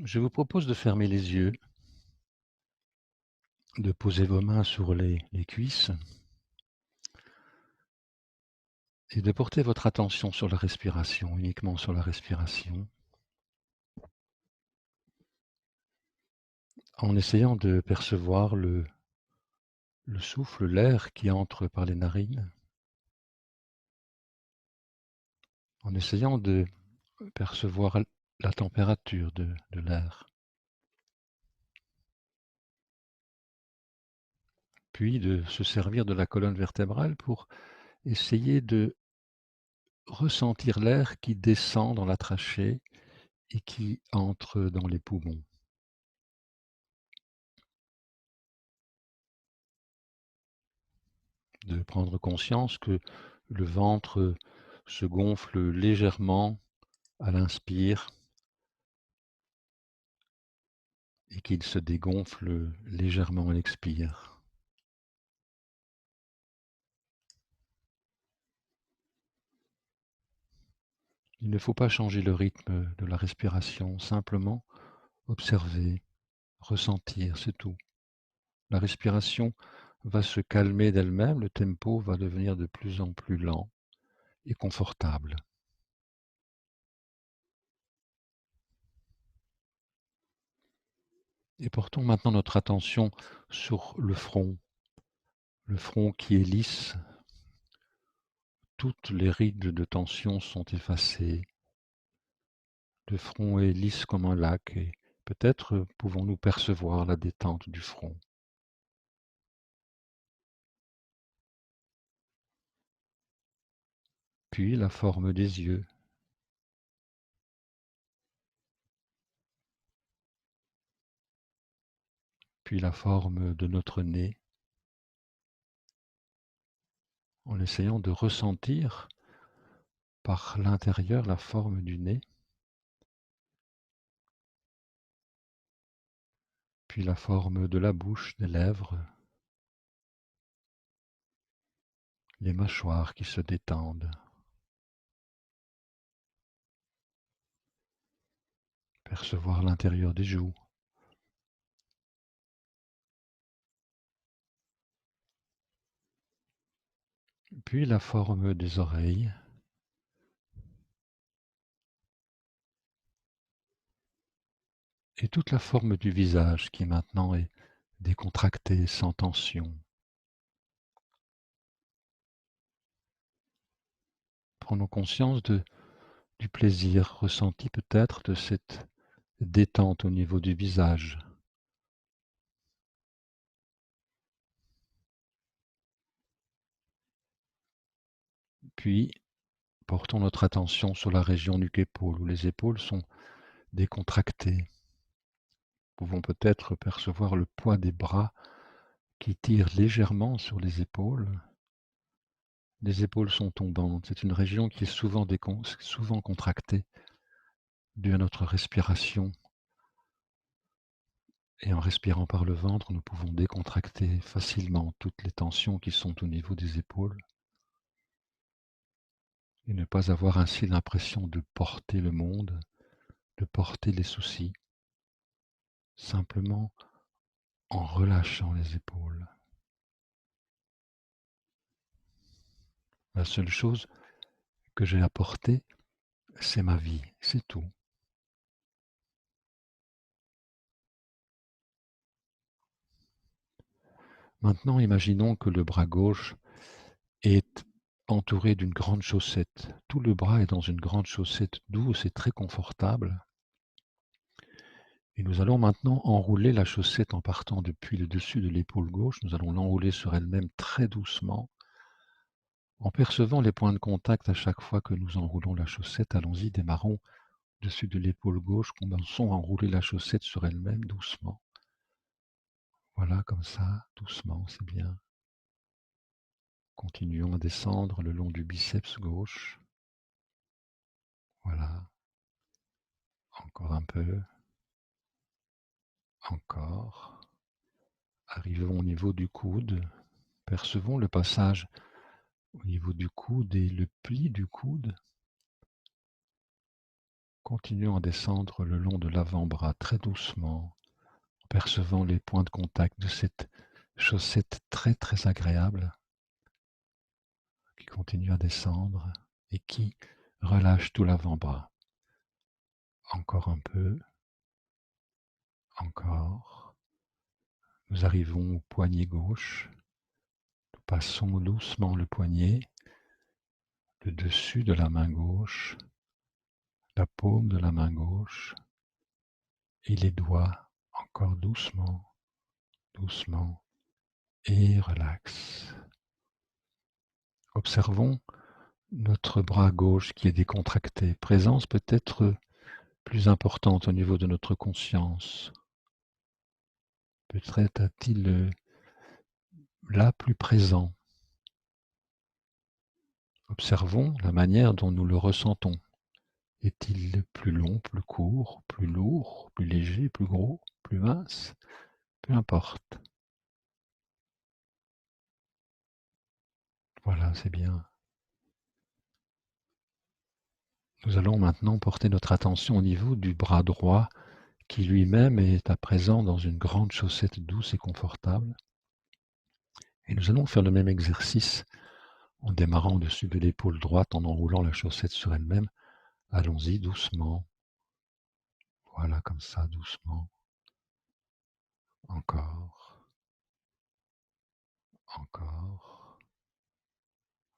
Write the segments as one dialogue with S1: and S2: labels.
S1: Je vous propose de fermer les yeux, de poser vos mains sur les cuisses et de porter votre attention sur la respiration, uniquement sur la respiration, en essayant de percevoir le souffle, l'air qui entre par les narines, en essayant de percevoir la température de l'air, puis de se servir de la colonne vertébrale pour essayer de ressentir l'air qui descend dans la trachée et qui entre dans les poumons. De prendre conscience que le ventre se gonfle légèrement à l'inspire et qu'il se dégonfle légèrement à l'expire. Il ne faut pas changer le rythme de la respiration, simplement observer, ressentir, c'est tout. La respiration va se calmer d'elle-même, le tempo va devenir de plus en plus lent et confortable. Et portons maintenant notre attention sur le front qui est lisse. Toutes les rides de tension sont effacées. Le front est lisse comme un lac et peut-être pouvons-nous percevoir la détente du front. Puis la forme des yeux, puis la forme de notre nez, en essayant de ressentir par l'intérieur la forme du nez, puis la forme de la bouche, des lèvres, les mâchoires qui se détendent. Percevoir l'intérieur des joues, puis la forme des oreilles, et toute la forme du visage qui maintenant est décontractée, sans tension. Prenons conscience du plaisir ressenti peut-être de cette détente au niveau du visage. Puis, portons notre attention sur la région du épaule, où les épaules sont décontractées. Nous pouvons peut-être percevoir le poids des bras qui tirent légèrement sur les épaules. Les épaules sont tombantes. C'est une région qui est souvent contractée due à notre respiration. Et en respirant par le ventre, nous pouvons décontracter facilement toutes les tensions qui sont au niveau des épaules et ne pas avoir ainsi l'impression de porter le monde, de porter les soucis, simplement en relâchant les épaules. La seule chose que j'ai à porter, c'est ma vie, c'est tout. Maintenant, imaginons que le bras gauche est entouré d'une grande chaussette. Tout le bras est dans une grande chaussette douce et très confortable. Et nous allons maintenant enrouler la chaussette en partant depuis le dessus de l'épaule gauche. Nous allons l'enrouler sur elle-même très doucement. En percevant les points de contact à chaque fois que nous enroulons la chaussette, allons-y, démarrons dessus de l'épaule gauche, commençons à enrouler la chaussette sur elle-même doucement. Voilà, comme ça, doucement, c'est bien. Continuons à descendre le long du biceps gauche. Voilà, encore un peu, encore. Arrivons au niveau du coude. Percevons le passage au niveau du coude et le pli du coude. Continuons à descendre le long de l'avant-bras très doucement, en percevant les points de contact de cette chaussette très très agréable qui continue à descendre et qui relâche tout l'avant-bras. Encore un peu, encore. Nous arrivons au poignet gauche. Nous passons doucement le poignet, le dessus de la main gauche, la paume de la main gauche et les doigts encore doucement, doucement et relax. Observons notre bras gauche qui est décontracté, présence peut-être plus importante au niveau de notre conscience. Peut-être est-il là plus présent. Observons la manière dont nous le ressentons. Est-il plus long, plus court, plus lourd, plus léger, plus gros, plus mince? Peu importe. Voilà, c'est bien. Nous allons maintenant porter notre attention au niveau du bras droit qui lui-même est à présent dans une grande chaussette douce et confortable. Et nous allons faire le même exercice en démarrant au-dessus de l'épaule droite, en enroulant la chaussette sur elle-même. Allons-y doucement. Voilà, comme ça, doucement. Encore. Encore.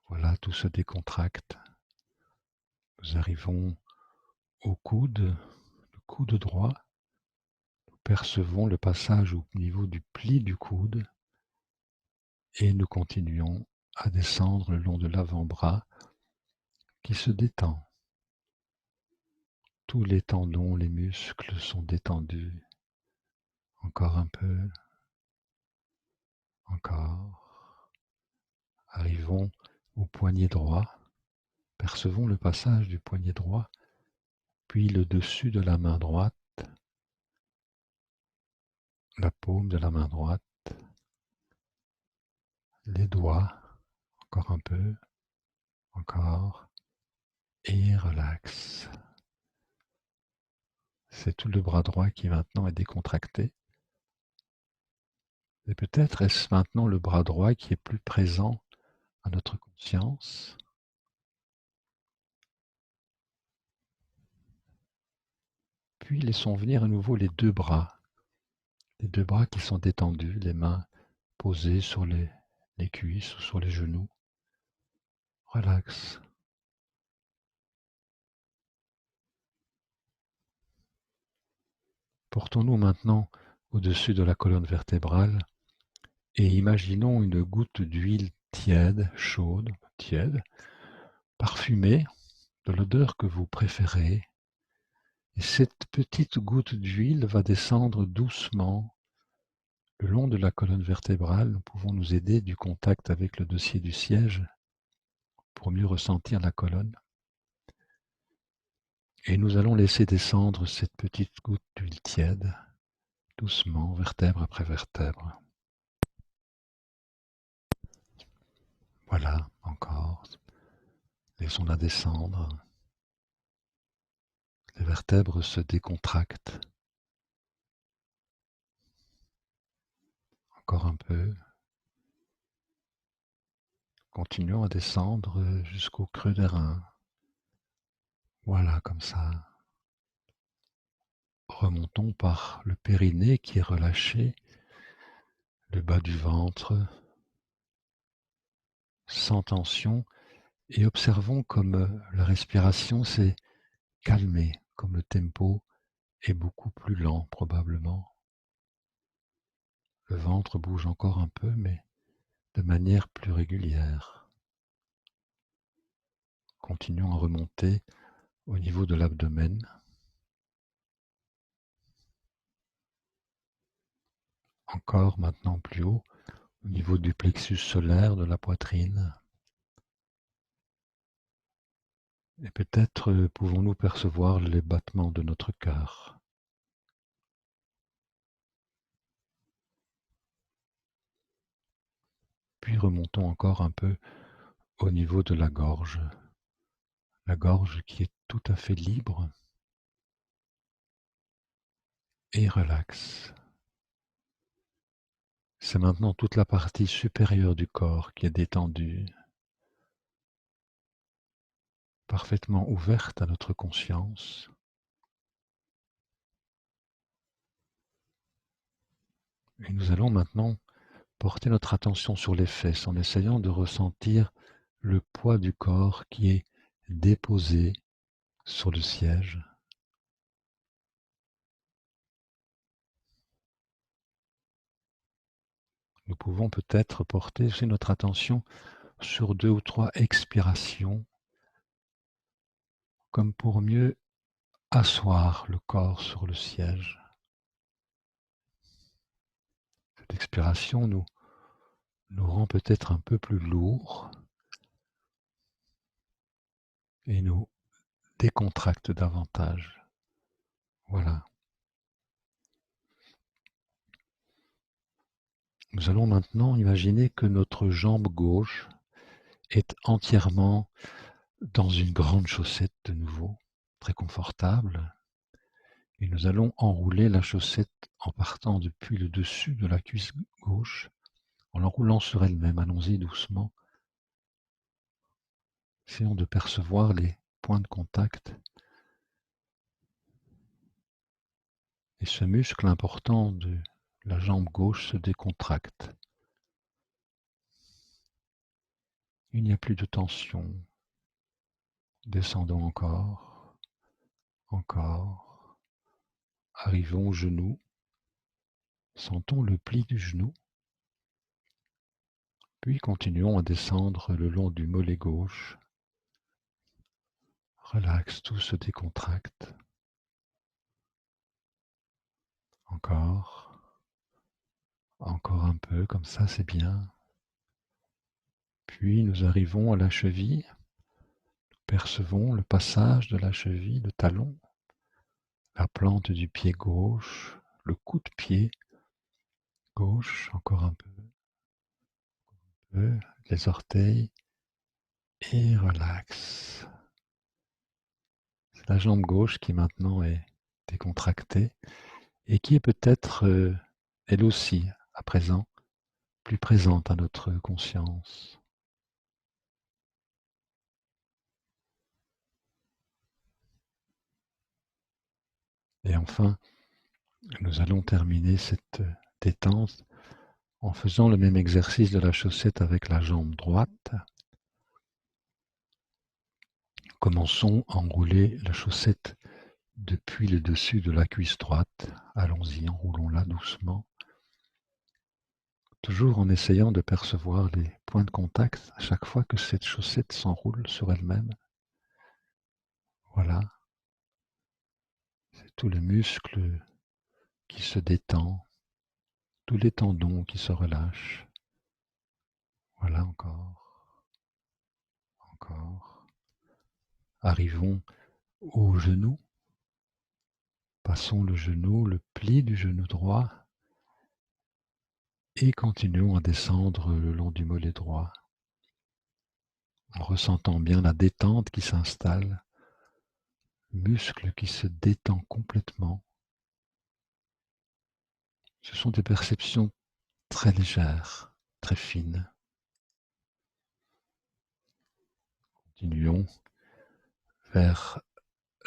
S1: Voilà, tout se décontracte. Nous arrivons au coude, le coude droit. Nous percevons le passage au niveau du pli du coude et nous continuons à descendre le long de l'avant-bras qui se détend. Tous les tendons, les muscles sont détendus. Encore un peu. Encore. Arrivons au poignet droit. Percevons le passage du poignet droit, puis le dessus de la main droite, la paume de la main droite, les doigts, encore un peu, encore, et relax. C'est tout le bras droit qui maintenant est décontracté. Et peut-être est-ce maintenant le bras droit qui est plus présent à notre conscience. Puis laissons venir à nouveau les deux bras qui sont détendus, les mains posées sur les cuisses ou sur les genoux. Relax. Portons-nous maintenant au-dessus de la colonne vertébrale et imaginons une goutte d'huile tiède, chaude, tiède, parfumée, de l'odeur que vous préférez. Et cette petite goutte d'huile va descendre doucement le long de la colonne vertébrale. Nous pouvons nous aider du contact avec le dossier du siège pour mieux ressentir la colonne. Et nous allons laisser descendre cette petite goutte d'huile tiède, doucement, vertèbre après vertèbre. Voilà, encore. Laissons-la descendre. Les vertèbres se décontractent. Encore un peu. Continuons à descendre jusqu'au creux des reins. Voilà, comme ça. Remontons par le périnée qui est relâché, le bas du ventre, sans tension, et observons comme la respiration s'est calmée, comme le tempo est beaucoup plus lent probablement. Le ventre bouge encore un peu, mais de manière plus régulière. Continuons à remonter au niveau de l'abdomen. Encore maintenant plus haut, au niveau du plexus solaire de la poitrine. Et peut-être pouvons-nous percevoir les battements de notre cœur. Puis remontons encore un peu au niveau de la gorge qui est tout à fait libre. et relax. C'est maintenant toute la partie supérieure du corps qui est détendue, parfaitement ouverte à notre conscience. Et nous allons maintenant porter notre attention sur les fesses en essayant de ressentir le poids du corps qui est déposé sur le siège. Nous pouvons peut-être porter aussi notre attention sur 2 ou 3 expirations, comme pour mieux asseoir le corps sur le siège. Cette expiration nous rend peut-être un peu plus lourds et nous décontracte davantage. Voilà. Nous allons maintenant imaginer que notre jambe gauche est entièrement dans une grande chaussette de nouveau, très confortable. Et nous allons enrouler la chaussette en partant depuis le dessus de la cuisse gauche, en l'enroulant sur elle-même. Allons-y doucement. Essayons de percevoir les points de contact. Et ce muscle important de la jambe gauche se décontracte. Il n'y a plus de tension. Descendons encore, encore. Arrivons au genou. Sentons le pli du genou. Puis continuons à descendre le long du mollet gauche. Relax, tout se décontracte. Encore. Encore un peu, comme ça c'est bien. Puis nous arrivons à la cheville. Nous percevons le passage de la cheville, le talon, la plante du pied gauche, le coup de pied gauche, encore un peu, les orteils, et relax. C'est la jambe gauche qui maintenant est décontractée et qui est peut-être, elle aussi, à présent, plus présente à notre conscience. Et enfin, nous allons terminer cette détente en faisant le même exercice de la chaussette avec la jambe droite. Commençons à enrouler la chaussette depuis le dessus de la cuisse droite. Allons-y, enroulons-la doucement. Toujours en essayant de percevoir les points de contact à chaque fois que cette chaussette s'enroule sur elle-même. Voilà. C'est tout le muscle qui se détend, tous les tendons qui se relâchent. Voilà encore, encore. Arrivons au genou. Passons le genou, le pli du genou droit et continuons à descendre le long du mollet droit en ressentant bien la détente qui s'installe, le muscle qui se détend complètement. Ce sont des perceptions très légères, très fines. Continuons vers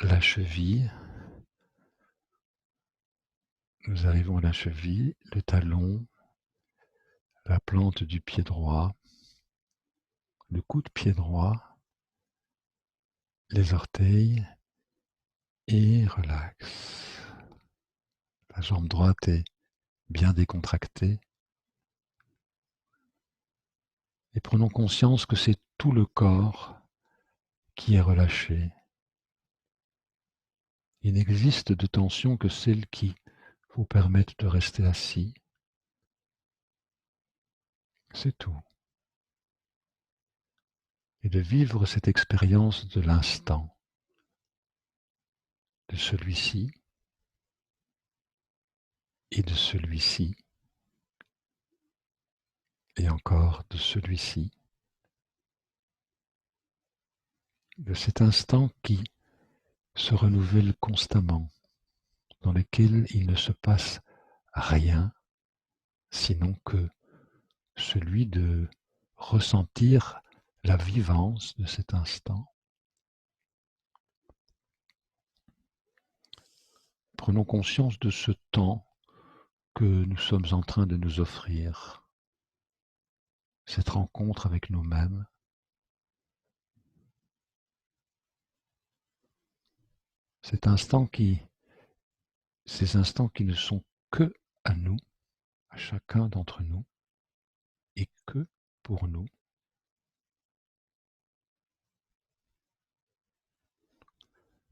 S1: la cheville. Nous arrivons à la cheville, le talon, la plante du pied droit, le coup de pied droit, les orteils et relax. La jambe droite est bien décontractée. Et prenons conscience que c'est tout le corps qui est relâché. Il n'existe de tension que celle qui vous permette de rester assis. C'est tout. Et de vivre cette expérience de l'instant, de celui-ci et de celui-ci, et encore de celui-ci, de cet instant qui se renouvelle constamment, dans lequel il ne se passe rien, sinon que celui de ressentir la vivance de cet instant. Prenons conscience de ce temps que nous sommes en train de nous offrir, cette rencontre avec nous-mêmes, ces instants qui ne sont que à nous, à chacun d'entre nous, et que pour nous.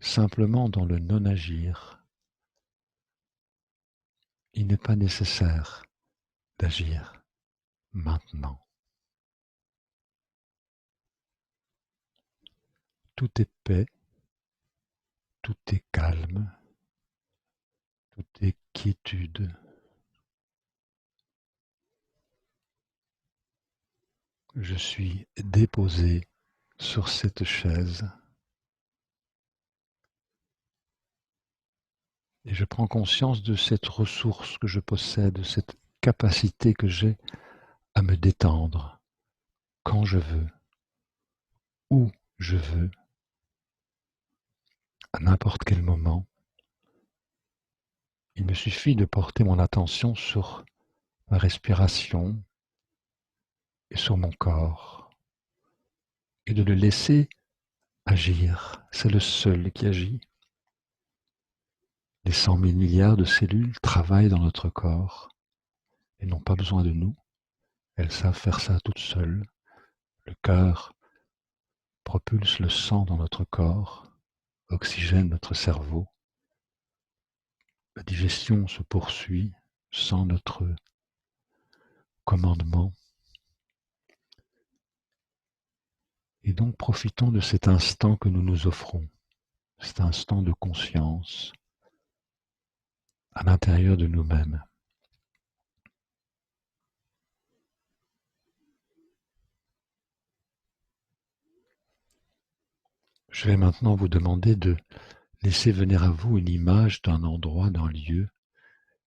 S1: Simplement dans le non-agir, il n'est pas nécessaire d'agir maintenant. Tout est paix, tout est calme, tout est quiétude. Je suis déposé sur cette chaise et je prends conscience de cette ressource que je possède, de cette capacité que j'ai à me détendre quand je veux, où je veux, à n'importe quel moment. Il me suffit de porter mon attention sur ma respiration et sur mon corps et de le laisser agir. C'est le seul qui agit. Les 100 000 milliards de cellules travaillent dans notre corps et n'ont pas besoin de nous. Elles savent faire ça toutes seules. Le cœur propulse le sang dans notre corps, oxygène notre cerveau. La digestion se poursuit sans notre commandement. Et donc profitons de cet instant que nous nous offrons, cet instant de conscience à l'intérieur de nous-mêmes. Je vais maintenant vous demander de laisser venir à vous une image d'un endroit, d'un lieu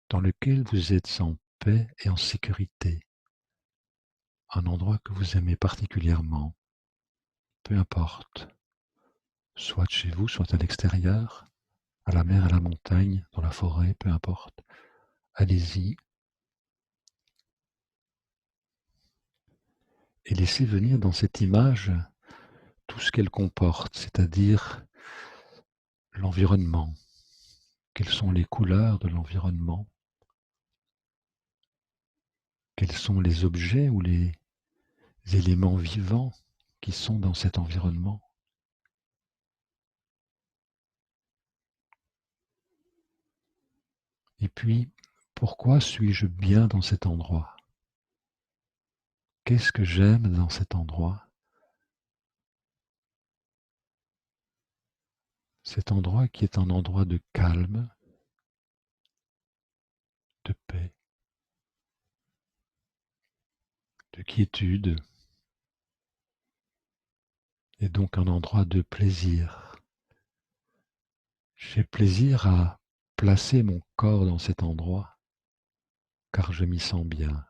S1: dans lequel vous êtes en paix et en sécurité. Un endroit que vous aimez particulièrement, peu importe, soit chez vous, soit à l'extérieur, à la mer, à la montagne, dans la forêt, peu importe. Allez-y et laissez venir dans cette image tout ce qu'elle comporte, c'est-à-dire l'environnement. Quelles sont les couleurs de l'environnement? Quels sont les objets ou les éléments vivants qui sont dans cet environnement? Et puis, pourquoi suis-je bien dans cet endroit? Qu'est-ce que j'aime dans cet endroit? Cet endroit qui est un endroit de calme, de paix, de quiétude, et donc un endroit de plaisir. J'ai plaisir à placer mon corps dans cet endroit, car je m'y sens bien.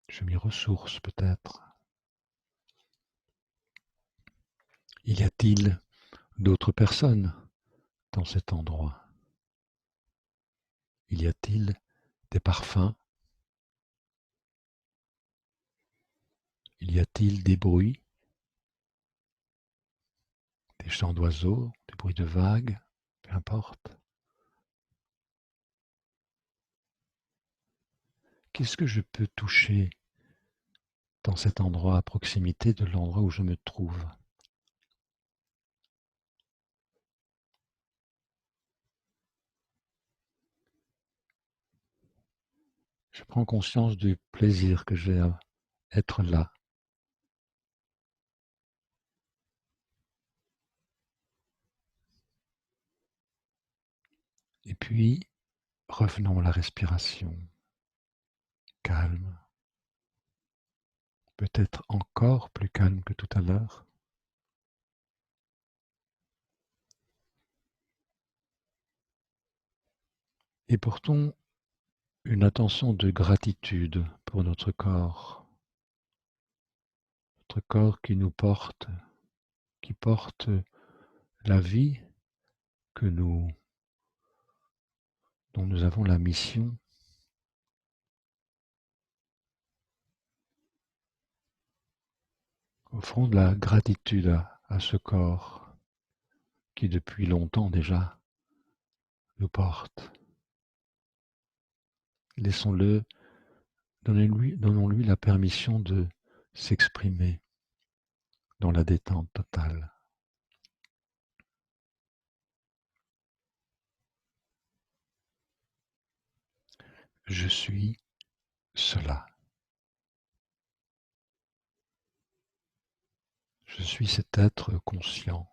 S1: Je m'y ressource peut-être. Y a-t-il d'autres personnes dans cet endroit? Y a-t-il des parfums? Y a-t-il des bruits? Des chants d'oiseaux, des bruits de vagues, peu importe. Qu'est-ce que je peux toucher dans cet endroit à proximité de l'endroit où je me trouve? Je prends conscience du plaisir que j'ai à être là. Et puis, revenons à la respiration. Calme. Peut-être encore plus calme que tout à l'heure. et portons une attention de gratitude pour notre corps qui nous porte, qui porte la vie que dont nous avons la mission. Offrons de la gratitude à ce corps qui depuis longtemps déjà nous porte. Laissons-le, donnons-lui la permission de s'exprimer dans la détente totale. Je suis cela. Je suis cet être conscient,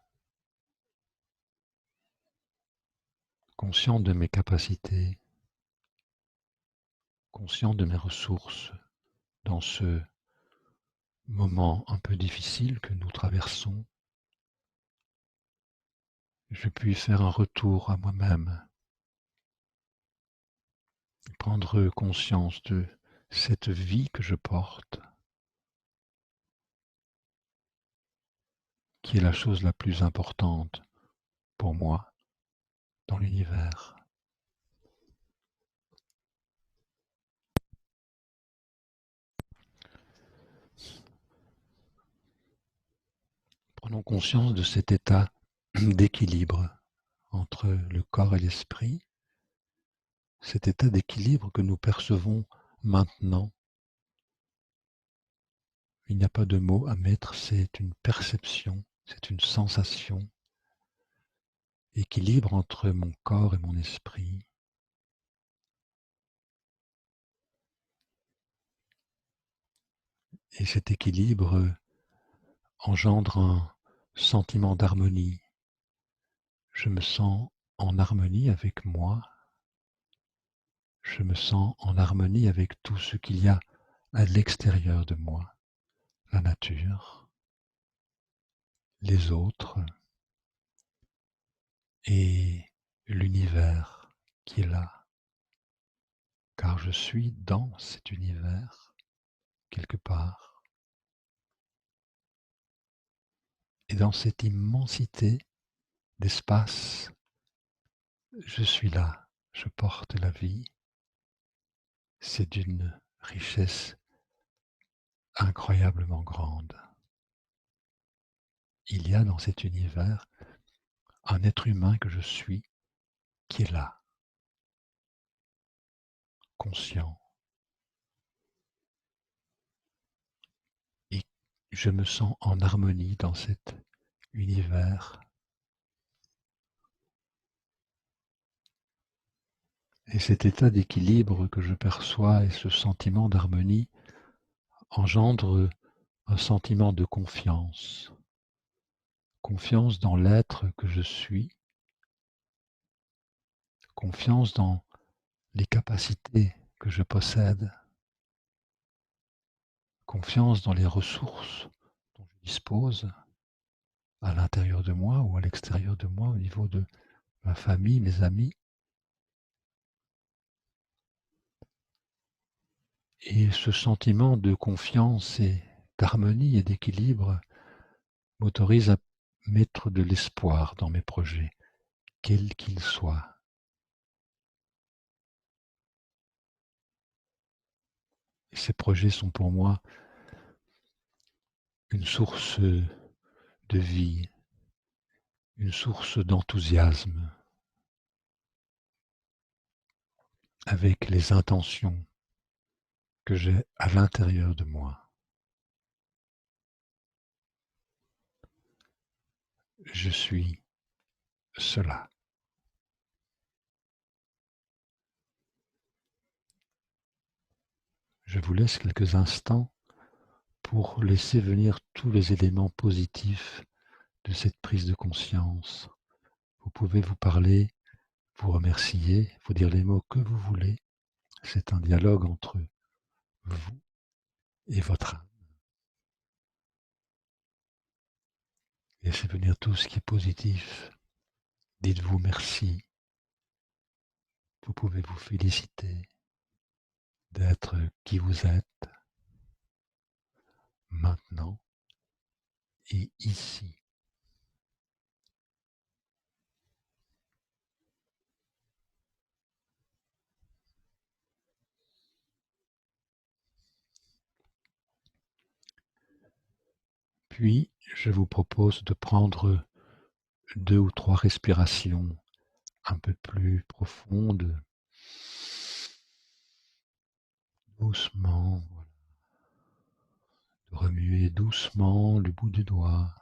S1: conscient de mes capacités, conscient de mes ressources dans ce moment un peu difficile que nous traversons. Je puis faire un retour à moi-même, prendre conscience de cette vie que je porte, qui est la chose la plus importante pour moi dans l'univers. Prenons conscience de cet état d'équilibre entre le corps et l'esprit, cet état d'équilibre que nous percevons maintenant. Il n'y a pas de mots à mettre, c'est une perception, c'est une sensation. Équilibre entre mon corps et mon esprit. Et cet équilibre engendre un sentiment d'harmonie. Je me sens en harmonie avec moi. Je me sens en harmonie avec tout ce qu'il y a à l'extérieur de moi. La nature, les autres et l'univers qui est là. Car je suis dans cet univers, quelque part. Et dans cette immensité d'espace, je suis là, je porte la vie. C'est d'une richesse incroyablement grande. Il y a dans cet univers un être humain que je suis qui est là, conscient. Et je me sens en harmonie dans cet univers. Et cet état d'équilibre que je perçois et ce sentiment d'harmonie engendre un sentiment de confiance. Confiance dans l'être que je suis, confiance dans les capacités que je possède, confiance dans les ressources dont je dispose à l'intérieur de moi ou à l'extérieur de moi au niveau de ma famille, mes amis. Et ce sentiment de confiance et d'harmonie et d'équilibre m'autorise à mettre de l'espoir dans mes projets, quels qu'ils soient. Et ces projets sont pour moi une source de vie, une source d'enthousiasme, avec les intentions que j'ai à l'intérieur de moi. Je suis cela. Je vous laisse quelques instants pour laisser venir tous les éléments positifs de cette prise de conscience. Vous pouvez vous parler, vous remercier, vous dire les mots que vous voulez. C'est un dialogue entre vous et votre âme. Laissez venir tout ce qui est positif. Dites-vous merci. Vous pouvez vous féliciter d'être qui vous êtes maintenant et ici. Puis, je vous propose de prendre 2 ou 3 respirations un peu plus profondes, doucement, voilà, de remuer doucement le bout du doigt,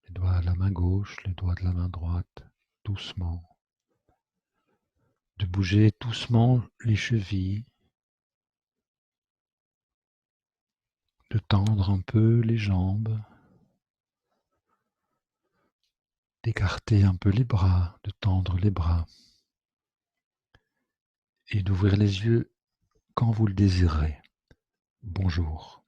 S1: les doigts de la main gauche, les doigts de la main droite, doucement, de bouger doucement les chevilles, de tendre un peu les jambes, d'écarter un peu les bras, de tendre les bras et d'ouvrir les yeux quand vous le désirerez. Bonjour.